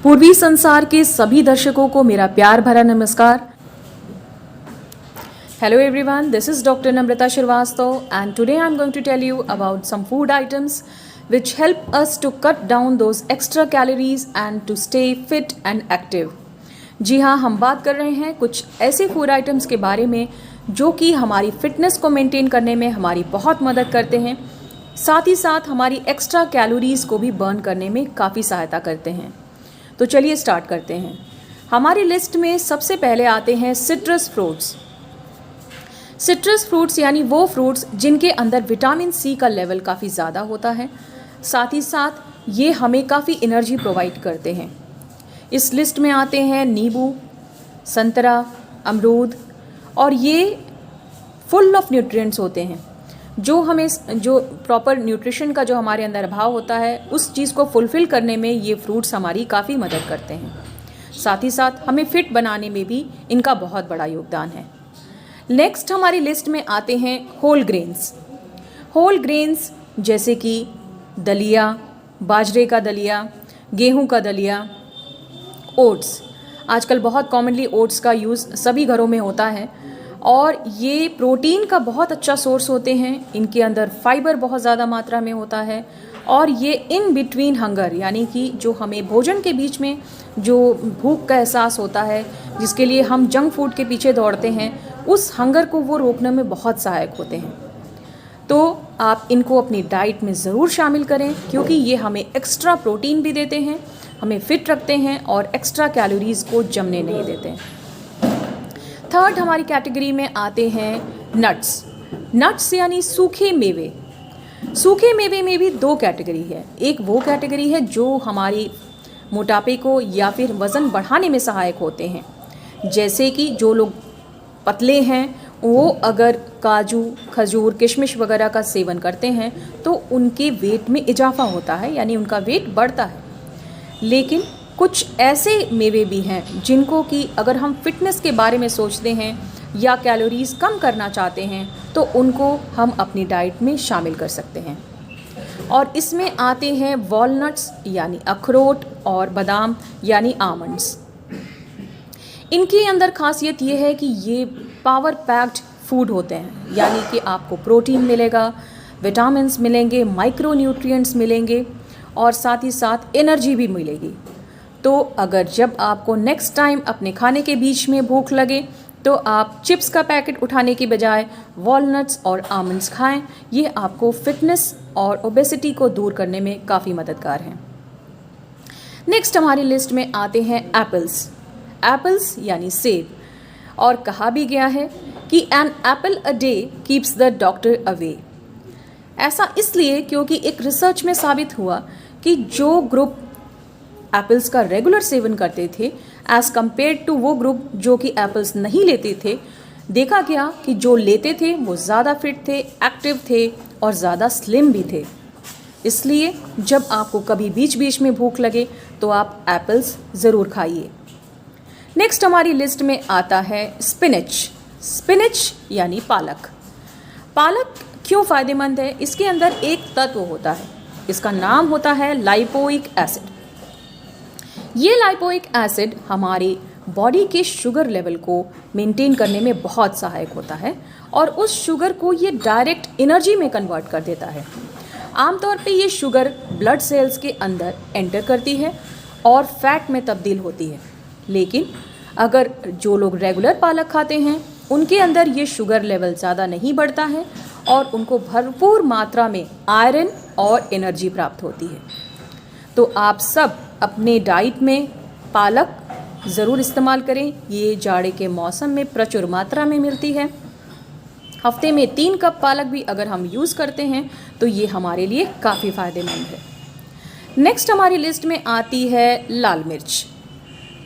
पूर्वी संसार के सभी दर्शकों को मेरा प्यार भरा नमस्कार। Hello everyone, this is Dr. Namrata Shrivastava and today I am going to tell you about some food items which help us to cut down those extra calories and to stay fit and active। जी हाँ, हम बात कर रहे हैं कुछ ऐसे food items के बारे में जो कि हमारी फिटनेस को मेंटेन करने में हमारी बहुत मदद करते हैं, साथ ही साथ हमारी एक्स्ट्रा कैलोरीज को भी बर्न करने में काफ़ी सहायता करते हैं। तो चलिए स्टार्ट करते हैं। हमारी लिस्ट में सबसे पहले आते हैं सिट्रस फ्रूट्स। सिट्रस फ्रूट्स यानी वो फ्रूट्स जिनके अंदर विटामिन सी का लेवल काफ़ी ज़्यादा होता है, साथ ही साथ ये हमें काफ़ी एनर्जी प्रोवाइड करते हैं। इस लिस्ट में आते हैं नींबू, संतरा, अमरूद, और ये फुल ऑफ न्यूट्रिएंट्स होते हैं जो प्रॉपर न्यूट्रिशन का जो हमारे अंदर अभाव होता है उस चीज़ को फुलफ़िल करने में ये फ्रूट्स हमारी काफ़ी मदद करते हैं। साथ ही साथ हमें फिट बनाने में भी इनका बहुत बड़ा योगदान है। नेक्स्ट हमारी लिस्ट में आते हैं होल ग्रेन्स। होल ग्रेन्स जैसे कि दलिया, बाजरे का दलिया, गेहूं का दलिया, ओट्स। आजकल बहुत कॉमनली ओट्स का यूज़ सभी घरों में होता है और ये प्रोटीन का बहुत अच्छा सोर्स होते हैं। इनके अंदर फाइबर बहुत ज़्यादा मात्रा में होता है और ये इन बिटवीन हंगर यानी कि जो हमें भोजन के बीच में जो भूख का एहसास होता है, जिसके लिए हम जंक फूड के पीछे दौड़ते हैं, उस हंगर को वो रोकने में बहुत सहायक होते हैं। तो आप इनको अपनी डाइट में ज़रूर शामिल करें क्योंकि ये हमें एक्स्ट्रा प्रोटीन भी देते हैं, हमें फिट रखते हैं और एक्स्ट्रा कैलोरीज़ को जमने नहीं देते हैं। थर्ड हमारी कैटेगरी में आते हैं नट्स। नट्स यानी सूखे मेवे। सूखे मेवे में भी दो कैटेगरी है। एक वो कैटेगरी है जो हमारी मोटापे को या फिर वज़न बढ़ाने में सहायक होते हैं, जैसे कि जो लोग पतले हैं वो अगर काजू, खजूर, किशमिश वगैरह का सेवन करते हैं तो उनके वेट में इजाफा होता है, यानी उनका वेट बढ़ता है। लेकिन कुछ ऐसे मेवे भी हैं जिनको कि अगर हम फिटनेस के बारे में सोचते हैं या कैलोरीज कम करना चाहते हैं तो उनको हम अपनी डाइट में शामिल कर सकते हैं। और इसमें आते हैं वॉलनट्स यानी अखरोट और बादाम यानी आमंड्स। इनके अंदर खासियत ये है कि ये पावर पैक्ड फूड होते हैं, यानी कि आपको प्रोटीन मिलेगा, विटामिन्स मिलेंगे, माइक्रो न्यूट्रिएंट्स मिलेंगे और साथ ही साथ एनर्जी भी मिलेगी। तो अगर जब आपको नेक्स्ट टाइम अपने खाने के बीच में भूख लगे तो आप चिप्स का पैकेट उठाने की बजाय वॉलनट्स और आमंड्स खाएं। ये आपको फिटनेस और ओबेसिटी को दूर करने में काफ़ी मददगार हैं। नेक्स्ट हमारी लिस्ट में आते हैं एप्पल्स। एप्पल्स यानी सेब, और कहा भी गया है कि an apple a day keeps the doctor away. ऐसा इसलिए क्योंकि एक रिसर्च में साबित हुआ कि जो ग्रुप एप्पल्स का रेगुलर सेवन करते थे एज कम्पेयर टू वो ग्रुप जो कि एप्पल्स नहीं लेते थे, देखा गया कि जो लेते थे वो ज़्यादा फिट थे, एक्टिव थे और ज़्यादा स्लिम भी थे। इसलिए जब आपको कभी बीच बीच में भूख लगे तो आप एप्पल्स ज़रूर खाइए। नेक्स्ट हमारी लिस्ट में आता है स्पिनच। स्पिनच यानी पालक। पालक क्यों फ़ायदेमंद है? इसके अंदर एक तत्व होता है, इसका नाम होता है लाइपोइक एसिड। ये लाइपोइक एसिड हमारे बॉडी के शुगर लेवल को मेंटेन करने में बहुत सहायक होता है और उस शुगर को ये डायरेक्ट एनर्जी में कन्वर्ट कर देता है। आमतौर पे ये शुगर ब्लड सेल्स के अंदर एंटर करती है और फैट में तब्दील होती है। लेकिन अगर जो लोग रेगुलर पालक खाते हैं उनके अंदर ये शुगर लेवल ज़्यादा नहीं बढ़ता है और उनको भरपूर मात्रा में आयरन और एनर्जी प्राप्त होती है। तो आप सब अपने डाइट में पालक ज़रूर इस्तेमाल करें। ये जाड़े के मौसम में प्रचुर मात्रा में मिलती है। हफ्ते में 3 कप पालक भी अगर हम यूज़ करते हैं तो ये हमारे लिए काफ़ी फ़ायदेमंद है। नेक्स्ट हमारी लिस्ट में आती है लाल मिर्च।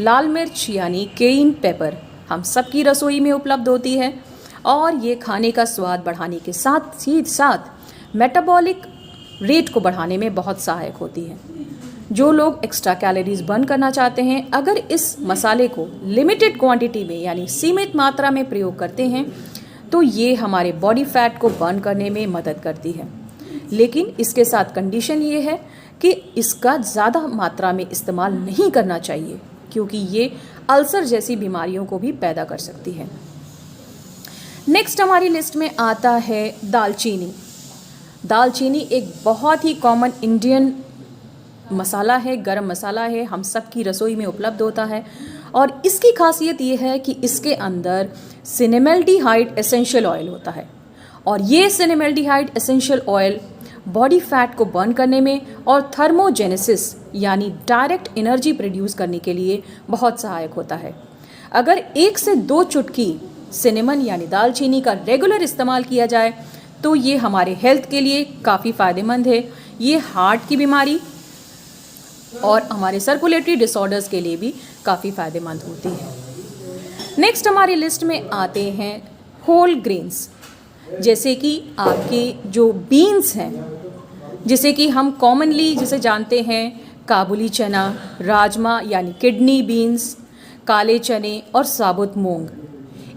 लाल मिर्च यानी केइन पेपर हम सबकी रसोई में उपलब्ध होती है और ये खाने का स्वाद बढ़ाने के साथ ही साथ मेटाबॉलिक रेट को बढ़ाने में बहुत सहायक होती है। जो लोग एक्स्ट्रा कैलोरीज बर्न करना चाहते हैं, अगर इस मसाले को लिमिटेड क्वांटिटी में यानी सीमित मात्रा में प्रयोग करते हैं तो ये हमारे बॉडी फैट को बर्न करने में मदद करती है। लेकिन इसके साथ कंडीशन ये है कि इसका ज़्यादा मात्रा में इस्तेमाल नहीं करना चाहिए, क्योंकि ये अल्सर जैसी बीमारियों को भी पैदा कर सकती है। नेक्स्ट हमारी लिस्ट में आता है दालचीनी। दालचीनी एक बहुत ही कॉमन इंडियन मसाला है, गरम मसाला है, हम सब की रसोई में उपलब्ध होता है। और इसकी खासियत ये है कि इसके अंदर सिनेमल्डिहाइड एसेंशियल ऑयल होता है, और ये सिनेमल्डिहाइड एसेंशियल ऑयल बॉडी फैट को बर्न करने में और थर्मोजेनेसिस यानी डायरेक्ट एनर्जी प्रोड्यूस करने के लिए बहुत सहायक होता है। अगर 1 से 2 चुटकी सिनेमन यानी दालचीनी का रेगुलर इस्तेमाल किया जाए तो ये हमारे हेल्थ के लिए काफ़ी फ़ायदेमंद है। ये हार्ट की बीमारी और हमारे सर्कुलेटरी डिसऑर्डर्स के लिए भी काफ़ी फ़ायदेमंद होती है। नेक्स्ट हमारी लिस्ट में आते हैं होल ग्रेन्स, जैसे कि आपके जो बीन्स हैं, जिसे कि हम कॉमनली जिसे जानते हैं काबुली चना, राजमा यानी किडनी बीन्स, काले चने और साबुत मूंग।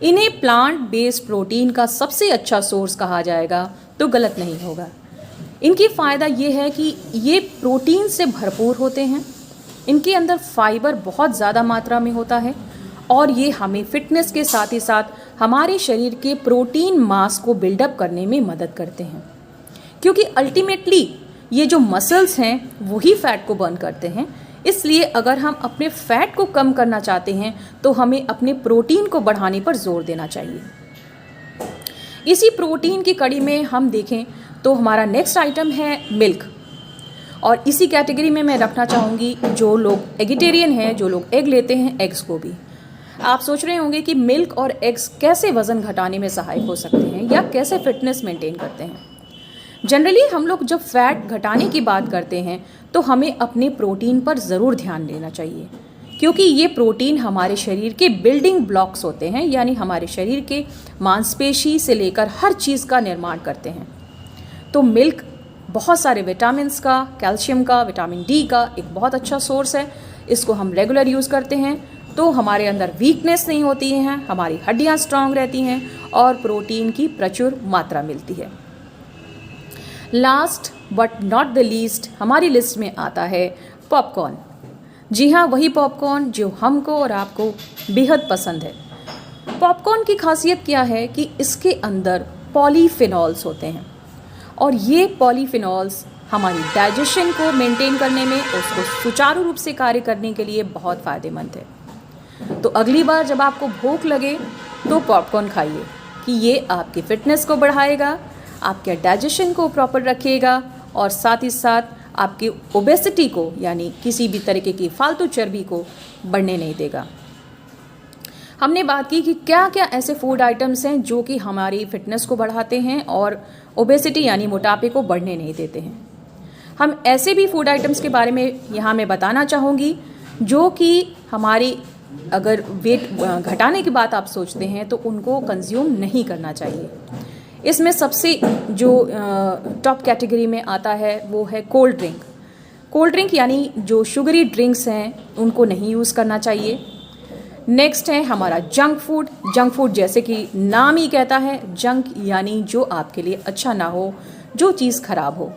इन्हें प्लांट बेस्ड प्रोटीन का सबसे अच्छा सोर्स कहा जाएगा तो गलत नहीं होगा। इनकी फ़ायदा ये है कि ये प्रोटीन से भरपूर होते हैं, इनके अंदर फाइबर बहुत ज़्यादा मात्रा में होता है, और ये हमें फिटनेस के साथ ही साथ हमारे शरीर के प्रोटीन मास को बिल्डअप करने में मदद करते हैं, क्योंकि अल्टीमेटली ये जो मसल्स हैं वही फैट को बर्न करते हैं। इसलिए अगर हम अपने फैट को कम करना चाहते हैं तो हमें अपने प्रोटीन को बढ़ाने पर जोर देना चाहिए। इसी प्रोटीन की कड़ी में हम देखें तो हमारा नेक्स्ट आइटम है मिल्क, और इसी कैटेगरी में मैं रखना चाहूँगी जो लोग एगिटेरियन हैं, जो लोग एग लेते हैं, एग्स को भी। आप सोच रहे होंगे कि मिल्क और एग्स कैसे वज़न घटाने में सहायक हो सकते हैं या कैसे फिटनेस मेंटेन करते हैं। जनरली हम लोग जब फैट घटाने की बात करते हैं तो हमें अपने प्रोटीन पर ज़रूर ध्यान देना चाहिए, क्योंकि ये प्रोटीन हमारे शरीर के बिल्डिंग ब्लॉक्स होते हैं, यानी हमारे शरीर के मांसपेशी से लेकर हर चीज़ का निर्माण करते हैं। तो मिल्क बहुत सारे विटामिन्स का, कैल्शियम का, विटामिन डी का एक बहुत अच्छा सोर्स है। इसको हम रेगुलर यूज़ करते हैं तो हमारे अंदर वीकनेस नहीं होती है, हमारी हड्डियाँ स्ट्रांग रहती हैं और प्रोटीन की प्रचुर मात्रा मिलती है। Last but not the least हमारी लिस्ट में आता है पॉपकॉर्न। जी हाँ, वही पॉपकॉर्न जो हमको और आपको बेहद पसंद है। पॉपकॉर्न की खासियत क्या है कि इसके अंदर पॉलीफिनॉल्स होते हैं, और ये पॉलीफिनॉल्स हमारी डाइजेशन को मेंटेन करने में, उसको सुचारू रूप से कार्य करने के लिए बहुत फ़ायदेमंद है। तो अगली बार जब आपको भूख लगे तो पॉपकॉर्न खाइए, कि ये आपकी फ़िटनेस को बढ़ाएगा, आपके डाइजेशन को प्रॉपर रखेगा और साथ ही साथ आपकी ओबेसिटी को, यानी किसी भी तरीके की फालतू चर्बी को बढ़ने नहीं देगा। हमने बात की कि क्या क्या ऐसे फूड आइटम्स हैं जो कि हमारी फिटनेस को बढ़ाते हैं और ओबेसिटी यानी मोटापे को बढ़ने नहीं देते हैं। हम ऐसे भी फूड आइटम्स के बारे में यहाँ मैं बताना चाहूँगी जो कि हमारी अगर वेट घटाने की बात आप सोचते हैं तो उनको कंज्यूम नहीं करना चाहिए। इसमें सबसे जो टॉप कैटेगरी में आता है वो है कोल्ड ड्रिंक। कोल्ड ड्रिंक यानी जो शुगरी ड्रिंक्स हैं उनको नहीं यूज़ करना चाहिए। नेक्स्ट है हमारा जंक फूड। जंक फूड जैसे कि नाम ही कहता है, जंक यानी जो आपके लिए अच्छा ना हो, जो चीज़ खराब हो।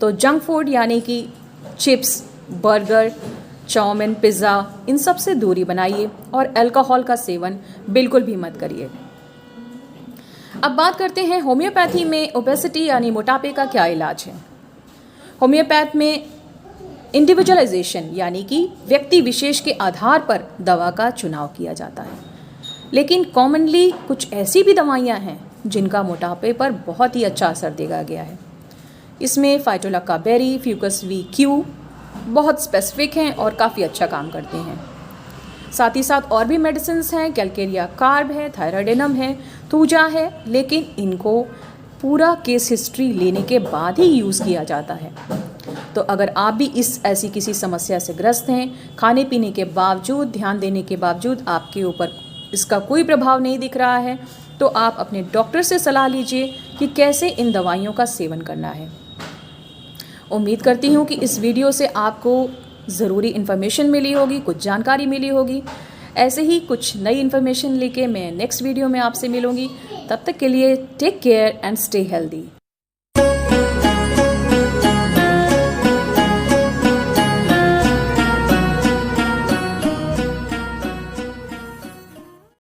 तो जंक फूड यानी कि चिप्स, बर्गर, चाउमीन, पिज़्ज़ा, इन सब से दूरी बनाइए और अल्कोहल का सेवन बिल्कुल भी मत करिए। अब बात करते हैं होम्योपैथी में ओबेसिटी यानी मोटापे का क्या इलाज है। होम्योपैथ में इंडिविजुअलाइजेशन यानी कि व्यक्ति विशेष के आधार पर दवा का चुनाव किया जाता है, लेकिन कॉमनली कुछ ऐसी भी दवाइयाँ हैं जिनका मोटापे पर बहुत ही अच्छा असर देखा गया है। इसमें phytolacca berry, fucus V Q बहुत स्पेसिफिक हैं और काफ़ी अच्छा काम करते हैं। साथ ही साथ और भी मेडिसिन्स हैं, कैलकेरिया कार्ब है, थायराइडेनम है, थूजा है, लेकिन इनको पूरा केस हिस्ट्री लेने के बाद ही यूज़ किया जाता है। तो अगर आप भी इस ऐसी किसी समस्या से ग्रस्त हैं, खाने पीने के बावजूद, ध्यान देने के बावजूद आपके ऊपर इसका कोई प्रभाव नहीं दिख रहा है, तो आप अपने डॉक्टर से सलाह लीजिए कि कैसे इन दवाइयों का सेवन करना है। उम्मीद करती हूँ कि इस वीडियो से आपको ज़रूरी इन्फॉर्मेशन मिली होगी, कुछ जानकारी मिली होगी। ऐसे ही कुछ नई इन्फॉर्मेशन लेके मैं नेक्स्ट वीडियो में आपसे मिलूँगी। तब तक के लिए take care and stay healthy.